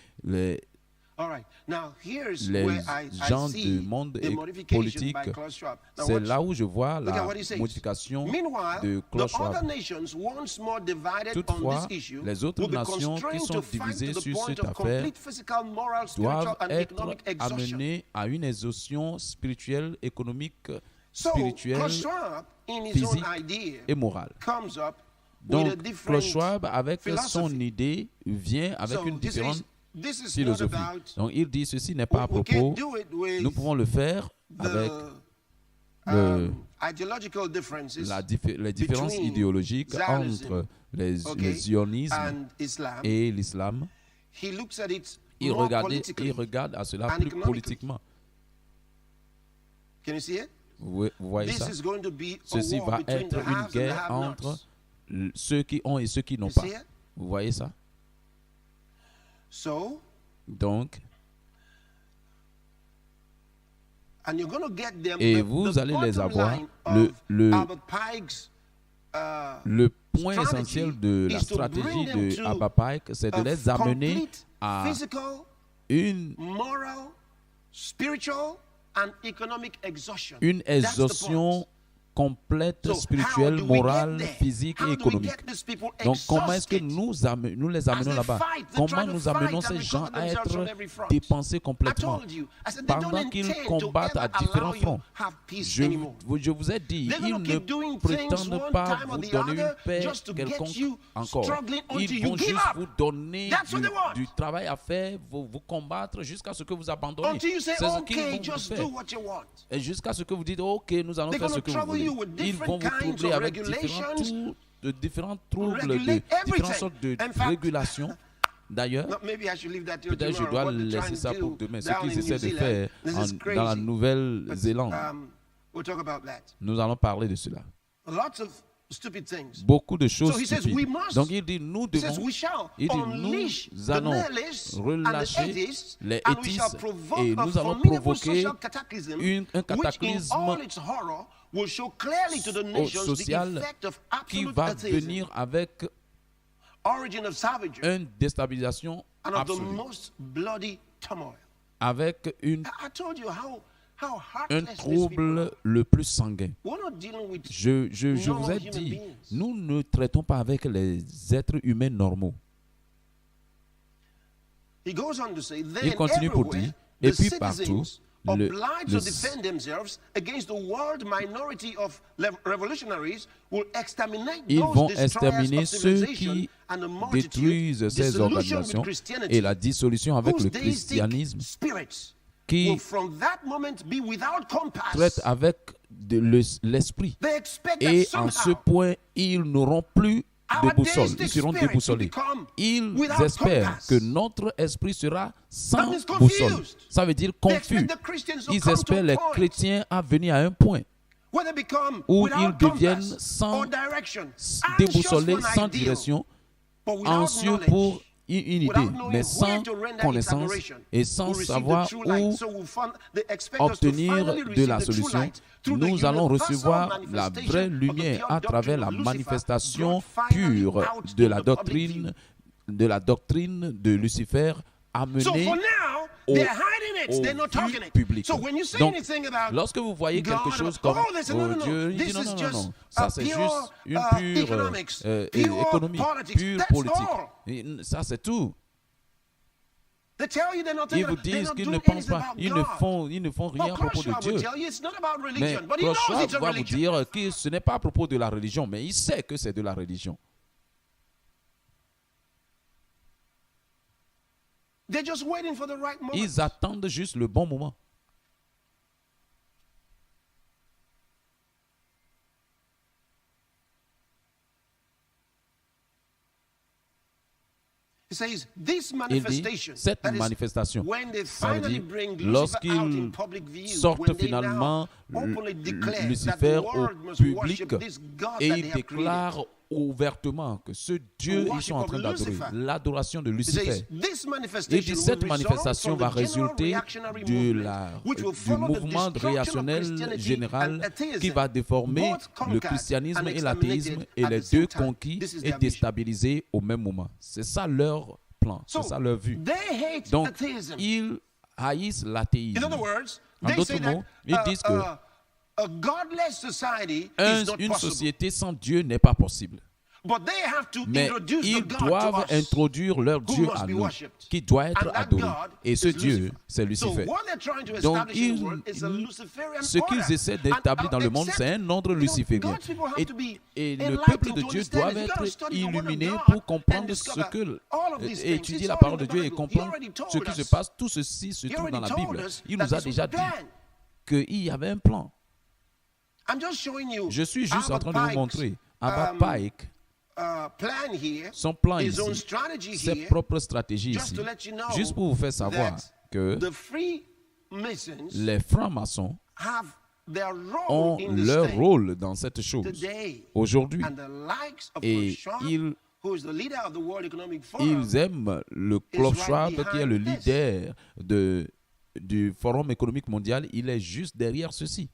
All right. Now, here's les where I gens see du monde the modification politique. by Klaus Schwab. Now, C'est watch. là où je vois Look at la what he says. modification Meanwhile, de the Klaus other Schwab. nations, once more divided on Toutefois, this issue, les autres will be nations qui constrained sont to fight divisées to the sur point cette of affaire complete physical, moral, spiritual, doivent and être economic exhaustion. amenés à une exhaustion spirituelle, économique, So, spirituelle, Klaus Schwab, in his physique own idea, et morale. comes up with a Donc, different Klaus Schwab, avec philosophy. son idée, vient avec So, une he says, différente philosophie. Donc il dit ceci n'est pas à propos. Nous pouvons le faire avec les différences idéologiques entre les sionismes et l'islam. Il regarde à cela plus politiquement. Vous voyez ça? Ceci va être une guerre entre ceux qui ont et ceux qui n'ont pas. Vous voyez ça? Donc, et vous allez les avoir. Le point essentiel de la stratégie de Albert Pike, c'est de les amener à une exhaustion complète, spirituelle, morale, physique et économique. Donc, comment est-ce que nous les amenons là-bas? Comment nous amenons ces gens à être dépensés complètement pendant qu'ils combattent à différents fronts? Je vous ai dit, ils ne prétendent pas vous donner une paix quelconque encore. Ils vont juste vous donner du travail à faire, vous combattre jusqu'à ce que vous abandonnez. C'est ce qu'ils vont vous faire. Et jusqu'à ce que vous dites, OK, nous allons faire ce que vous voulez. Ils vont vous troubler avec différents troubles, de différentes sortes de régulations. D'ailleurs, peut-être je dois laisser ça pour demain. Ce qu'ils essaient de faire dans la Nouvelle-Zélande. Nous allons parler de cela. Beaucoup de choses stupides. Donc il dit, nous allons relâcher les hétistes et nous allons provoquer un cataclysme social qui va venir avec une déstabilisation absolue, avec un trouble le plus sanguin. Je vous ai dit, nous ne traitons pas avec les êtres humains normaux. Il continue pour dire, et puis partout, ils vont exterminer ceux qui détruisent ces organisations et la dissolution avec le christianisme qui traite avec l'esprit. Et en ce point, ils n'auront plus de boussole. Ils seront déboussolés. Ils espèrent que notre esprit sera sans boussole. Ça veut dire confus. Ils espèrent les chrétiens à venir à un point où ils deviennent sans déboussolés, sans direction, anxieux pour une idée, mais sans connaissance et sans savoir où obtenir de la solution. Nous allons recevoir la vraie lumière à travers la manifestation pure de la doctrine de Lucifer amenée au public. Donc, lorsque vous voyez quelque chose comme Dieu, il dit non, ça c'est juste une pure économie, pure politique. Ça c'est tout. Ils vous disent qu'ils ne pensent pas, ils ne font rien à propos de Dieu. Mais Joshua va vous dire que ce n'est pas à propos de la religion, mais il sait que c'est de la religion. Ils attendent juste le bon moment. Il dit, cette manifestation, ça veut dire, lorsqu'ils sortent finalement Lucifer au public et ils déclarent ouvertement que ce Dieu ils sont en train d'adorer, l'adoration de Lucifer. Et dit, cette manifestation va résulter du mouvement réactionnel général qui va déformer le christianisme et l'athéisme et les deux conquis et déstabiliser au même moment. C'est ça leur plan, c'est ça leur vue. Donc, ils haïssent l'athéisme. En d'autres mots, ils disent que une société sans Dieu n'est pas possible. Mais ils doivent introduire leur Dieu à nous, qui doit être adoré. Et ce Dieu, c'est Lucifer. Donc, ce qu'ils essaient d'établir dans le monde, c'est un ordre luciférien. Et le peuple de Dieu doit être illuminé pour comprendre ce que... étudier la parole de Dieu et comprendre ce qui se passe. Tout ceci se trouve dans la Bible. Il nous a déjà dit qu'il y avait un plan. Je suis juste en train de vous montrer. Avec Pike, son plan ici, ses propres stratégies ici, juste pour vous faire savoir que les francs-maçons ont leur rôle dans cette chose aujourd'hui. Et ils aiment le Club Schwab qui est le leader du Forum économique mondial. Il est juste derrière ceci.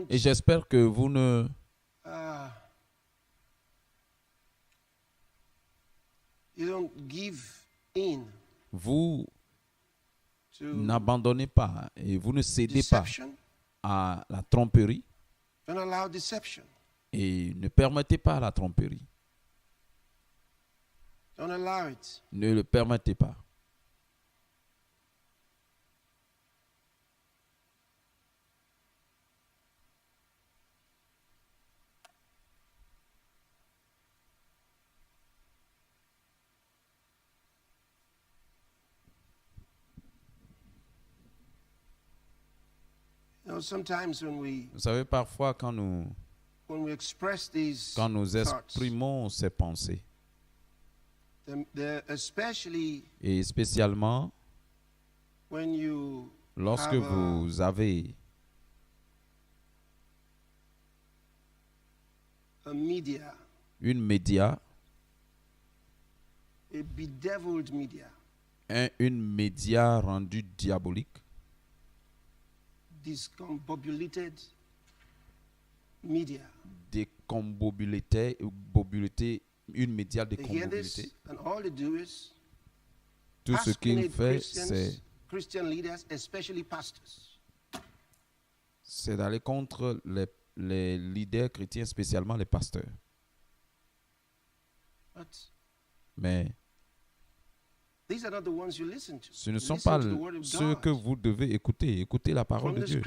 Et j'espère que vous ne vous n'abandonnez pas et vous ne cédez pas à la tromperie et ne permettez pas la tromperie. Ne le permettez pas. Vous savez, parfois, quand nous exprimons ces pensées, et spécialement lorsque vous avez une média, une média rendue diabolique, discombobulated media. Décombobulité, une média décombobulité. Tout ce qu'il fait, c'est d'aller contre les leaders chrétiens, spécialement les pasteurs. Mais ce ne sont pas ceux que vous devez écouter. Écoutez la parole de Dieu,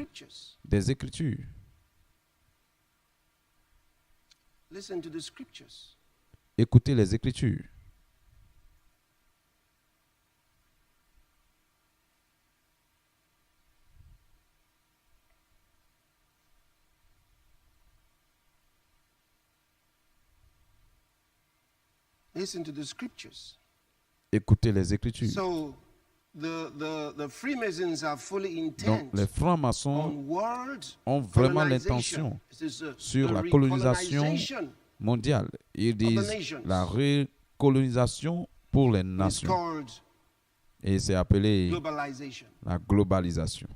des Écritures. Écoutez les Écritures. Listen to the scriptures. Écoutez les Écritures. So, the Freemasons are fully intent. Donc, les francs-maçons ont vraiment l'intention sur la colonisation mondiale. Ils disent la recolonisation pour les nations. Et c'est appelé la globalisation.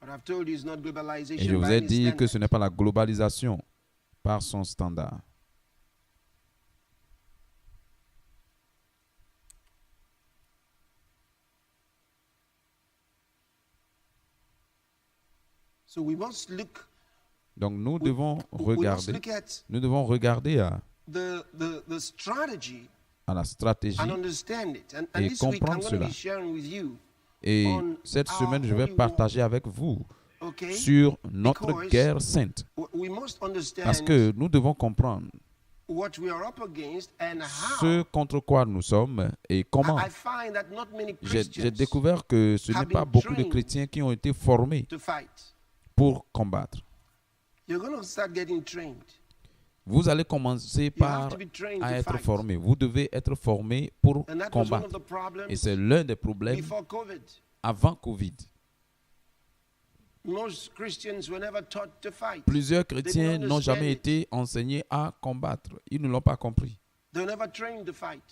Et je vous ai dit que ce n'est pas la globalisation par son standard. Donc nous devons regarder à la stratégie et comprendre cela. Et cette semaine, je vais partager avec vous sur notre guerre sainte. Parce que nous devons comprendre ce contre quoi nous sommes et comment. J'ai découvert que ce n'est pas beaucoup de chrétiens qui ont été formés pour combattre. Vous allez commencer par être formé. Vous devez être formé pour combattre. Et c'est l'un des problèmes avant Covid. Plusieurs chrétiens n'ont jamais été enseignés à combattre. Ils ne l'ont pas compris.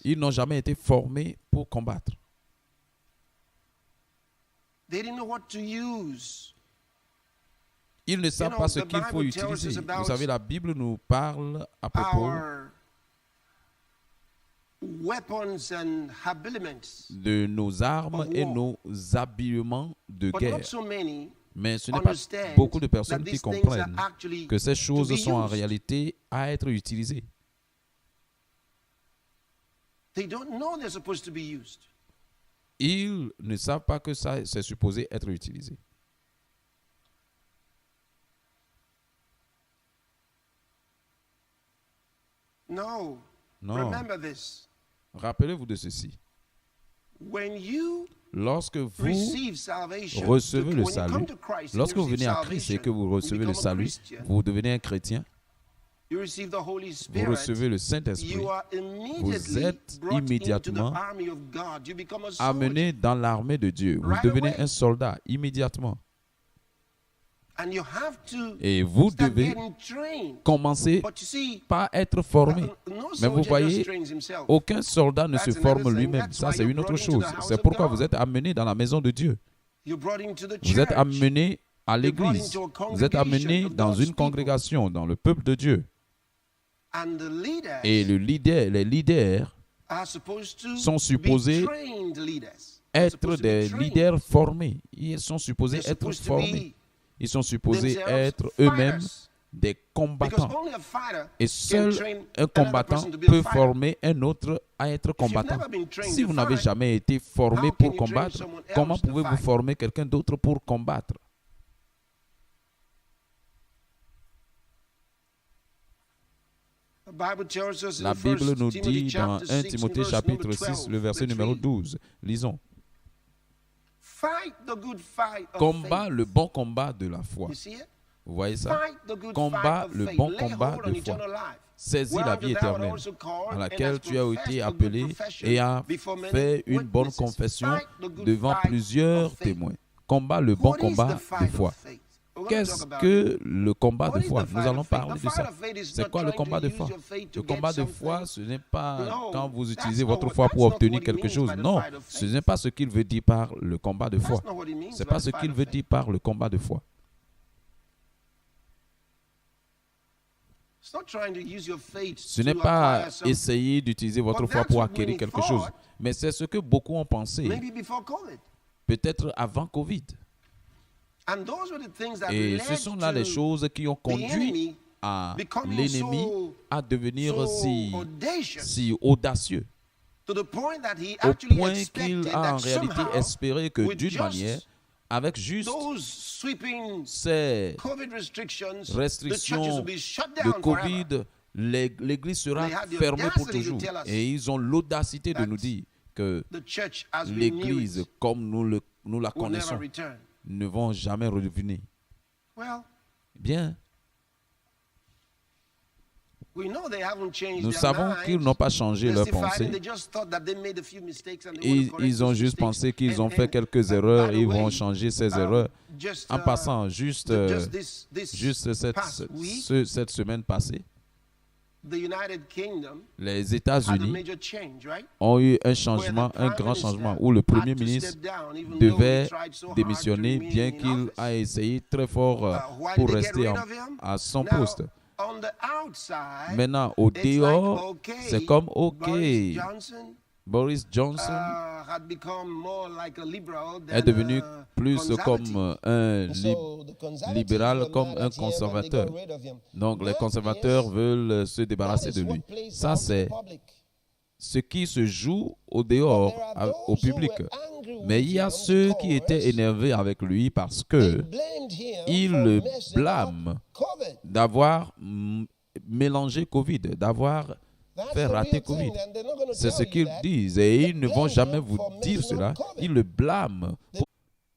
Ils n'ont jamais été formés pour combattre. Ils ne savent pas ce qu'il faut utiliser. Vous savez, la Bible nous parle à propos weapons and habiliments. de nos armes et nos habillements de But guerre. not so many Mais ce n'est pas understand beaucoup de that personnes qui these things are comprennent actually que ces to choses be sont en used. réalité à être utilisées. They don't know they're supposed to be used. Ils ne savent pas que ça c'est supposé être utilisé. No. Non. Remember this. Rappelez-vous de ceci. When you Lorsque vous receive salvation, recevez le when you salut, come to Christ and lorsque you vous venez receive à Christ et salvation, que vous you recevez le become a salut, Christian. vous devenez un chrétien, You receive the Holy vous Spirit. recevez le Saint-Esprit, You are vous êtes brought into the immédiatement army of God. You become a soldier. amené dans l'armée de Dieu. Vous Right devenez away. un soldat immédiatement. And you have to Et vous start devez getting trained. commencer But you see, par être formé. no Mais vous soldier voyez, just trains himself. aucun soldat ne se That's forme another thing. lui-même. That's Ça, why c'est you're une autre brought into chose. the house C'est of pourquoi God. vous êtes amené dans la maison de Dieu. You're brought into the Vous êtes church. amené à You're brought l'église. into a Vous êtes amené congregation of dans God's une people. congrégation, dans le peuple de Dieu. And the leaders Et les leaders are supposed to sont supposés be trained leaders. They're être supposed to be des trained. leaders formés. Ils sont supposés They're être supposed to formés. be Ils sont supposés themselves être eux-mêmes fighters. des Because combattants. only a fighter Et can seul train un another combattant person to be a peut fighter. former un autre à être combattant. never been trained Si to vous n'avez fight, jamais été formé how can pour you train combattre, someone else comment to pouvez-vous fight? former quelqu'un d'autre pour combattre? The Bible tells us in La 1 Bible nous Timothy dit dans chapter 1 6 Timothée and verse chapitre number 6, 12, le verset let's numéro read. 12. Lisons. Fight the good fight of Combat faith. le bon combat de la foi. You see it? Vous voyez ça? Fight the good Combat fight of le faith. bon Lay combat hold on de eternal foi. life. Saisis la Whereunto vie thou art éternelle, also called, à and laquelle hast tu as professed été the good appelé profession et as before many fait une bonne witnesses. confession Fight the good devant fight plusieurs of faith. témoins. Combat le bon What is combat the fight de of foi. faith? We're gonna Qu'est-ce talk about que it. le combat What de is foi? the Nous fight allons of faith? parler The de fight ça. of faith is C'est not quoi le trying to combat de use foi? your faith to Le get combat de something. foi, ce n'est pas No, quand vous that's utilisez not votre what- foi that's pour not obtenir what it quelque means chose. by the Non, fight of ce faith. n'est pas ce qu'il veut dire par le combat de foi. That's not what it means C'est by pas the ce fight qu'il of veut faith. dire par le combat de foi. It's not trying to use your faith Ce n'est to pas acquire something. essayer d'utiliser votre But foi that's pour what acquérir many quelque chose. thought. Mais c'est ce que beaucoup ont pensé, Maybe before COVID. peut-être avant Covid. And those were the things that Et led ce sont là to les choses qui ont the conduit enemy à becoming l'ennemi à devenir si audacieux, to the point that he au actually point expected qu'il a en that réalité somehow, espéré que with d'une just manière, avec juste those sweeping ces COVID restrictions, the churches restrictions will be shut de down forever. Covid, l'église sera They had the fermée pour audacity to toujours. tell us Et ils ont l'audacité de that nous dire que The church as we knew l'église, it comme nous la will never connaissons, return. ne vont jamais revenir. Well, Bien, we know they haven't changed nous their savons minds. qu'ils n'ont pas changé leur Testified, pensée. and they just thought that they made a few mistakes and they want to correct Ils ont those juste mistakes. pensé qu'ils ont And- fait and, quelques by erreurs the et ils way, vont changer ces erreurs. just, En passant, juste this past week, cette semaine passée, the United Kingdom les had a États-Unis major change, right? ont eu un changement, un grand changement, où le Premier ministre devait démissionner, bien qu'il a essayé très fort pour rester à son poste. Maintenant, au dehors, c'est comme OK. Boris Johnson est devenu plus comme un libéral, comme un conservateur. Donc, les conservateurs veulent se débarrasser de lui. Ça, c'est ce qui se joue au dehors, au public. Mais il y a ceux qui étaient énervés avec lui parce que ils le blâment d'avoir mélangé Covid, d'avoir fait rater Covid. C'est ce qu'ils disent et ils ne vont jamais vous dire cela. Ils le blâment